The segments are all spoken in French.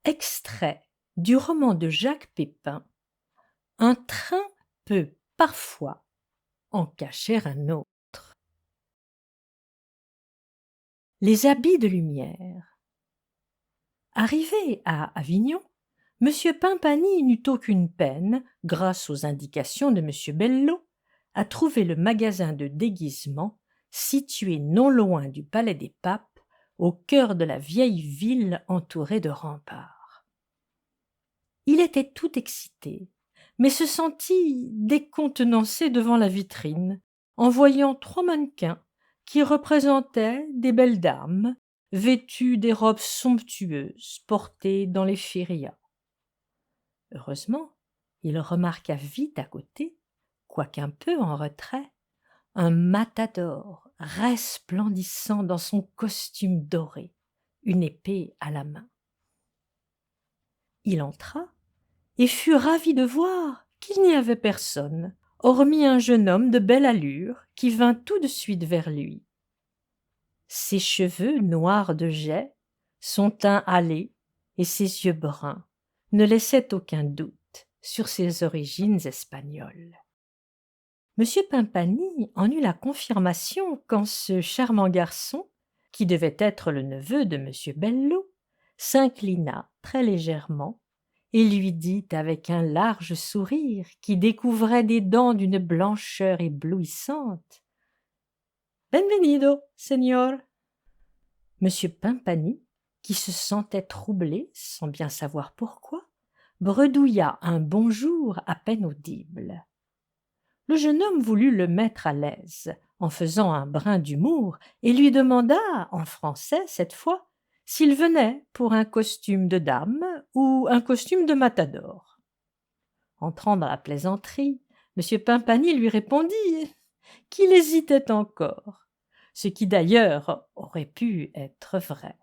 Extrait du roman de Jacques Pépin. Un train peut parfois en cacher un autre. Les habits de lumière. Arrivé à Avignon, M. Pimpany n'eut aucune peine, grâce aux indications de M. Belleau, à trouver le magasin de déguisements situé non loin du Palais des Papes, au cœur de la vieille ville entourée de remparts. Il était tout excité, mais se sentit décontenancé devant la vitrine, en voyant 3 mannequins qui représentaient des belles dames, vêtues des robes somptueuses portées dans les férias. Heureusement, il remarqua vite à côté, quoiqu'un peu en retrait, un matador resplendissant dans son costume doré, une épée à la main. Il entra et fut ravi de voir qu'il n'y avait personne, hormis un jeune homme de belle allure qui vint tout de suite vers lui. Ses cheveux noirs de jais, son teint hâlé et ses yeux bruns ne laissaient aucun doute sur ses origines espagnoles. M. Pimpany en eut la confirmation quand ce charmant garçon, qui devait être le neveu de M. Belleau, s'inclina très légèrement et lui dit avec un large sourire qui découvrait des dents d'une blancheur éblouissante: « Benvenido, señor !» M. Pimpany, qui se sentait troublé sans bien savoir pourquoi, bredouilla un bonjour à peine audible. Le jeune homme voulut le mettre à l'aise en faisant un brin d'humour et lui demanda, en français cette fois, s'il venait pour un costume de dame ou un costume de matador. Entrant dans la plaisanterie, M. Pimpany lui répondit qu'il hésitait encore, ce qui d'ailleurs aurait pu être vrai.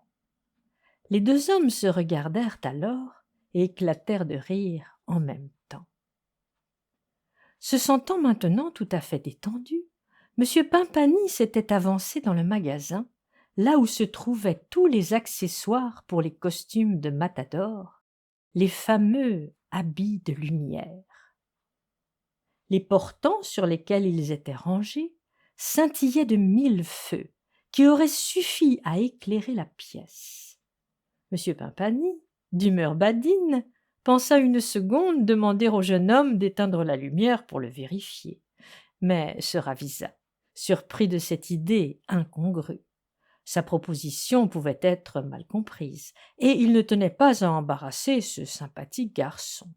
Les 2 hommes se regardèrent alors et éclatèrent de rire en même temps. Se sentant maintenant tout à fait détendu, M. Pimpany s'était avancé dans le magasin, là où se trouvaient tous les accessoires pour les costumes de matador, les fameux habits de lumière. Les portants sur lesquels ils étaient rangés scintillaient de 1000 feux qui auraient suffi à éclairer la pièce. M. Pimpany, d'humeur badine, pensa une seconde demander au jeune homme d'éteindre la lumière pour le vérifier, mais se ravisa, surpris de cette idée incongrue. Sa proposition pouvait être mal comprise, et il ne tenait pas à embarrasser ce sympathique garçon.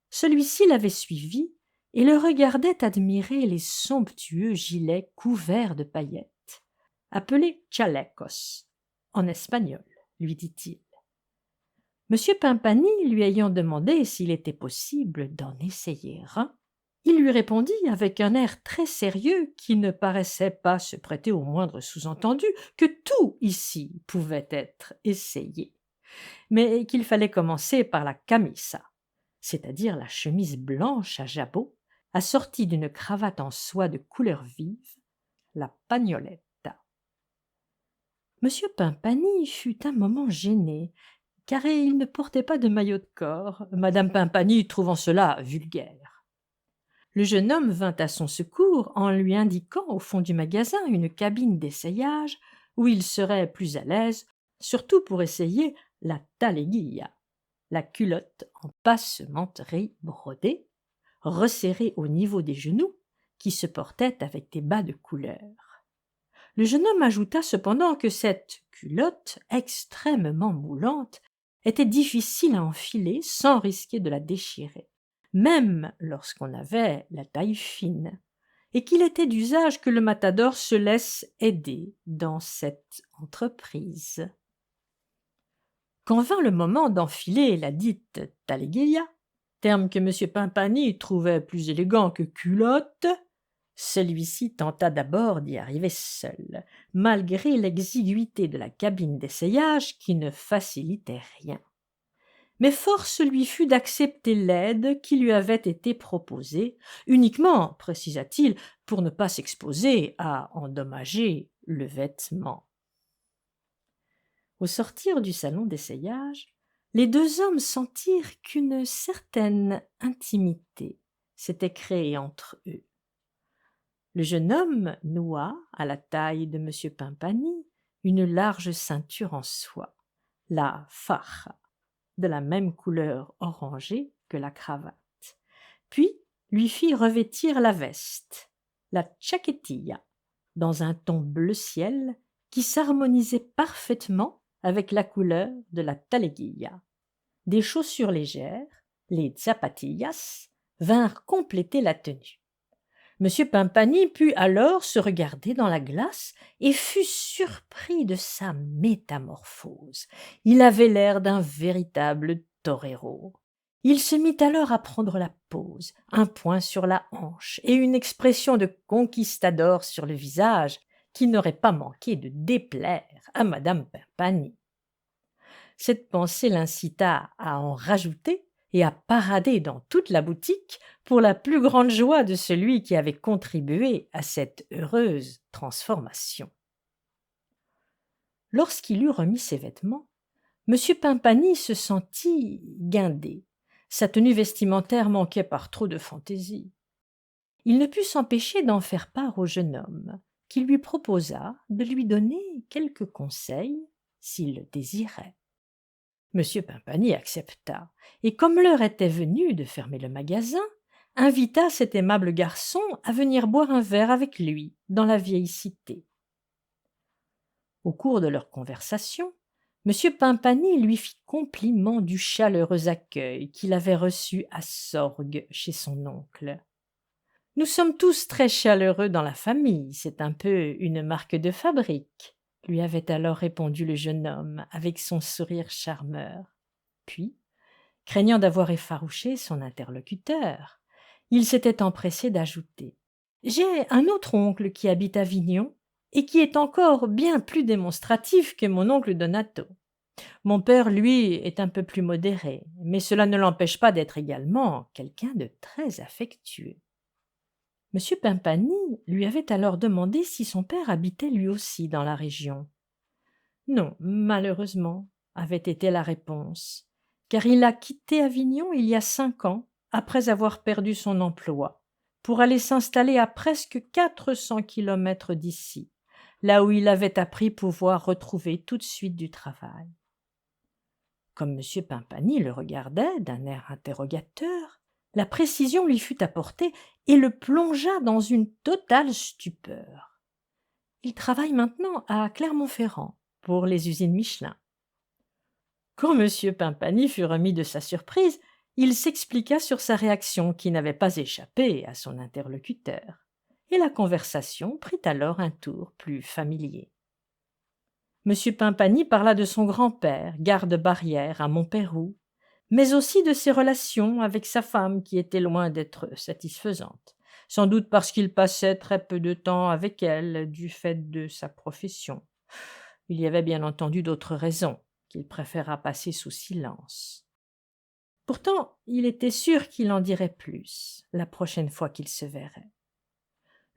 Celui-ci l'avait suivi et le regardait admirer les somptueux gilets couverts de paillettes, appelés chalecos en espagnol, lui dit-il. M. Pimpany lui ayant demandé s'il était possible d'en essayer un, il lui répondit avec un air très sérieux qui ne paraissait pas se prêter au moindre sous-entendu que tout ici pouvait être essayé, mais qu'il fallait commencer par la camisa, c'est-à-dire la chemise blanche à jabot, assortie d'une cravate en soie de couleur vive, la pagnoletta. M. Pimpany fut un moment gêné, car il ne portait pas de maillot de corps, Mme Pimpany trouvant cela vulgaire. Le jeune homme vint à son secours en lui indiquant au fond du magasin une cabine d'essayage où il serait plus à l'aise, surtout pour essayer la taleguilla, la culotte en passementerie brodée, resserrée au niveau des genoux, qui se portait avec des bas de couleur. Le jeune homme ajouta cependant que cette culotte, extrêmement moulante, était difficile à enfiler sans risquer de la déchirer, même lorsqu'on avait la taille fine, et qu'il était d'usage que le matador se laisse aider dans cette entreprise. Quand vint le moment d'enfiler la dite taleguilla, terme que M. Pimpany trouvait plus élégant que culotte, celui-ci tenta d'abord d'y arriver seul, malgré l'exiguïté de la cabine d'essayage qui ne facilitait rien. Mais force lui fut d'accepter l'aide qui lui avait été proposée, uniquement, précisa-t-il, pour ne pas s'exposer à endommager le vêtement. Au sortir du salon d'essayage, les deux hommes sentirent qu'une certaine intimité s'était créée entre eux. Le jeune homme noua, à la taille de M. Pimpani, une large ceinture en soie, la faja, de la même couleur orangée que la cravate, puis lui fit revêtir la veste, la chaquetilla, dans un ton bleu ciel qui s'harmonisait parfaitement avec la couleur de la taleguilla. Des chaussures légères, les zapatillas, vinrent compléter la tenue. M. Pimpani put alors se regarder dans la glace et fut surpris de sa métamorphose. Il avait l'air d'un véritable torero. Il se mit alors à prendre la pose, un poing sur la hanche et une expression de conquistador sur le visage qui n'aurait pas manqué de déplaire à madame Pimpani. Cette pensée l'incita à en rajouter et à parader dans toute la boutique pour la plus grande joie de celui qui avait contribué à cette heureuse transformation. Lorsqu'il eut remis ses vêtements, M. Pimpani se sentit guindé. Sa tenue vestimentaire manquait par trop de fantaisie. Il ne put s'empêcher d'en faire part au jeune homme, qui lui proposa de lui donner quelques conseils s'il le désirait. M. Pimpani accepta, et comme l'heure était venue de fermer le magasin, invita cet aimable garçon à venir boire un verre avec lui dans la vieille cité. Au cours de leur conversation, M. Pimpani lui fit compliment du chaleureux accueil qu'il avait reçu à Sorgues chez son oncle. « Nous sommes tous très chaleureux dans la famille, c'est un peu une marque de fabrique, » lui avait alors répondu le jeune homme avec son sourire charmeur. Puis, craignant d'avoir effarouché son interlocuteur, il s'était empressé d'ajouter « J'ai un autre oncle qui habite à Avignon et qui est encore bien plus démonstratif que mon oncle Donato. Mon père, lui, est un peu plus modéré, mais cela ne l'empêche pas d'être également quelqu'un de très affectueux. » M. Pimpani lui avait alors demandé si son père habitait lui aussi dans la région. « Non, malheureusement, » avait été la réponse, car il a quitté Avignon il y a 5 ans, après avoir perdu son emploi, pour aller s'installer à presque 400 kilomètres d'ici, là où il avait appris pouvoir retrouver tout de suite du travail. Comme M. Pimpani le regardait d'un air interrogateur, la précision lui fut apportée et le plongea dans une totale stupeur. Il travaille maintenant à Clermont-Ferrand pour les usines Michelin. Quand M. Pimpani fut remis de sa surprise, il s'expliqua sur sa réaction qui n'avait pas échappé à son interlocuteur, et la conversation prit alors un tour plus familier. M. Pimpani parla de son grand-père, garde-barrière à Montpeyroux, mais aussi de ses relations avec sa femme qui étaient loin d'être satisfaisantes, sans doute parce qu'il passait très peu de temps avec elle du fait de sa profession. Il y avait bien entendu d'autres raisons qu'il préféra passer sous silence. Pourtant, il était sûr qu'il en dirait plus la prochaine fois qu'il se verrait.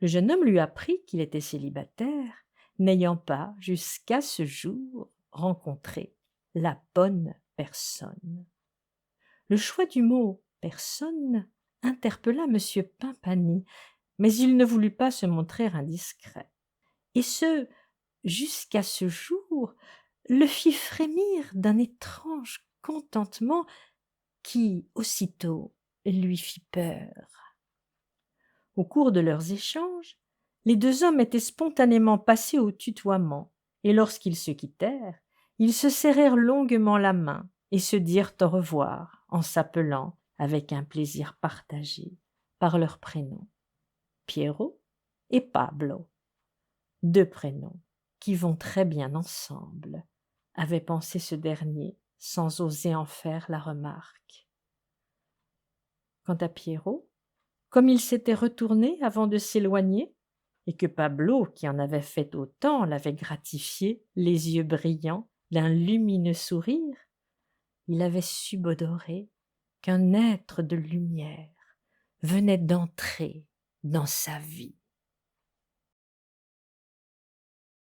Le jeune homme lui apprit qu'il était célibataire, n'ayant pas, jusqu'à ce jour, rencontré la bonne personne. Le choix du mot « personne » interpella M. Pimpani, mais il ne voulut pas se montrer indiscret. Et ce, jusqu'à ce jour, le fit frémir d'un étrange contentement qui, aussitôt, lui fit peur. Au cours de leurs échanges, les deux hommes étaient spontanément passés au tutoiement, et lorsqu'ils se quittèrent, ils se serrèrent longuement la main et se dirent au revoir en s'appelant avec un plaisir partagé par leurs prénoms, Piero et Pablo, 2 prénoms qui vont très bien ensemble, avait pensé ce dernier sans oser en faire la remarque. Quant à Piero, comme il s'était retourné avant de s'éloigner, et que Pablo, qui en avait fait autant, l'avait gratifié, les yeux brillants, d'un lumineux sourire, il avait subodorer qu'un être de lumière venait d'entrer dans sa vie.